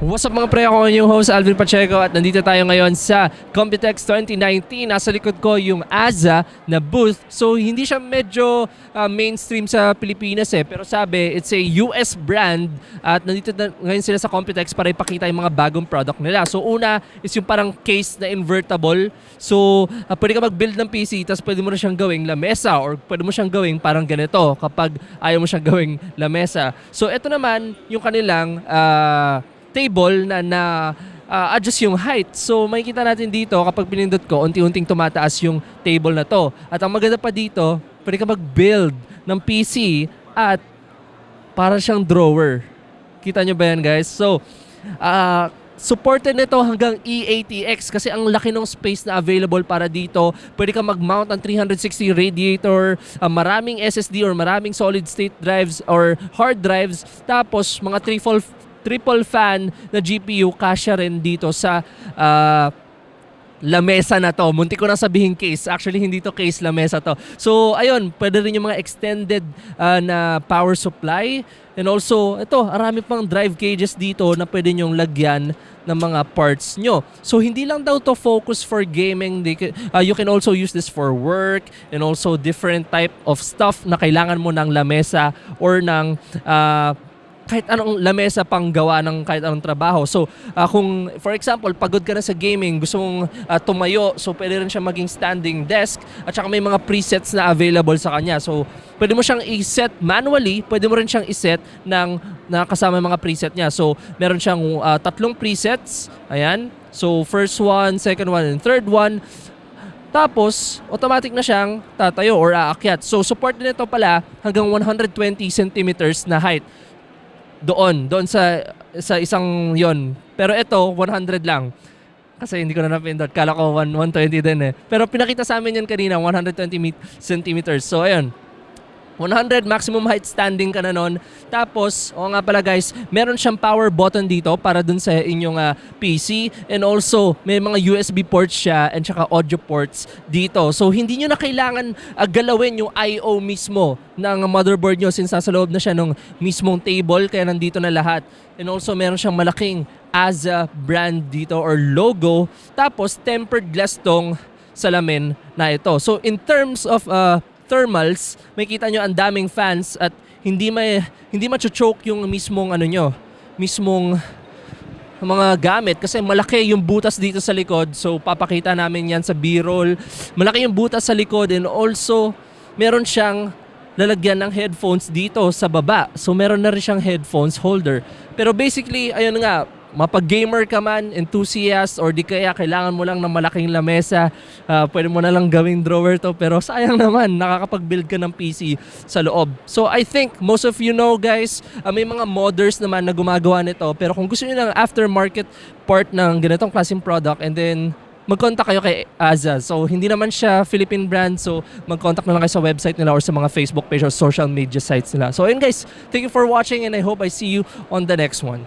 What's up mga pre, ako yung host Alvin Pacheco at nandito tayo ngayon sa Computex 2019. Nasa likod ko yung AZZA na booth. So hindi siya medyo mainstream sa Pilipinas pero sabi it's a US brand at nandito na ngayon sila sa Computex para ipakita yung mga bagong product nila. So una is yung parang case na invertible. So pwede ka mag-build ng PC tapos pwede mo na siyang gawing lamesa or pwede mo siyang gawing parang ganito kapag ayaw mo siyang gawing lamesa. So ito naman yung kanilang table na adjust yung height. So makikita natin dito kapag pinindot ko, unti-unting tumataas yung table na to. At ang maganda pa dito, pwede ka mag-build ng PC at para siyang drawer. Kita nyo ba yan guys? So supported nito hanggang E80X kasi ang laki ng space na available para dito. Pwede ka mag-mount ng 360 radiator, maraming SSD or maraming solid state drives or hard drives. Tapos mga triple fan na GPU kasya rin dito sa lamesa na to. Muntik ko na sabihin case. Actually, hindi to case, lamesa to. So, ayun, pwede rin yung mga extended na power supply. And also, ito, arami pang drive cages dito na pwede nyong lagyan ng mga parts nyo. So, hindi lang daw to focus for gaming. You can also use this for work and also different type of stuff na kailangan mo ng lamesa or ng kahit anong lamesa pang gawa ng kahit anong trabaho. So, kung for example, pagod ka na sa gaming, gusto mong tumayo, so pwede rin siya maging standing desk at saka may mga presets na available sa kanya. So, pwede mo siyang i-set manually, pwede mo rin siyang i-set ng kasama mga preset niya. So, meron siyang 3 presets. Ayan. So, first one, second one, and third one. Tapos, automatic na siyang tatayo or aakyat. So, support din ito pala hanggang 120 centimeters na height. Doon sa isang yon. Pero ito 100 lang. Kasi hindi ko na napindot. Kala ko 120 din Pero pinakita sa amin yan kanina 120 centimeters. So ayun. 100 maximum height standing ka na nun. Tapos, nga pala guys, meron siyang power button dito para dun sa inyong PC. And also, may mga USB ports siya and saka audio ports dito. So, hindi nyo na kailangan galawin yung I/O mismo ng motherboard nyo since nasa loob na siya ng mismong table. Kaya nandito na lahat. And also, meron siyang malaking AZZA brand dito or logo. Tapos, tempered glass tong salamin na ito. So, in terms of thermals, may kita nyo ang daming fans at hindi macho-choke yung mismong mismong mga gamit kasi malaki yung butas dito sa likod. So papakita namin yan sa B-roll. Malaki yung butas sa likod and also meron siyang lalagyan ng headphones dito sa baba. So meron na rin siyang headphones holder. Pero basically, ayun nga, mapag-gamer ka man, enthusiast, or di kaya kailangan mo lang ng malaking lamesa, pwede mo na lang gawing drawer to, pero sayang naman, nakakapag-build ka ng PC sa loob. So I think most of you know guys, may mga modders naman na gumagawa nito, pero kung gusto niyo ng aftermarket part ng ganitong klaseng product, and then mag-contact kayo kay AZZA. So hindi naman siya Philippine brand, so mag-contact na lang kayo sa website nila or sa mga Facebook page or social media sites nila. So ayun guys, thank you for watching and I hope I see you on the next one.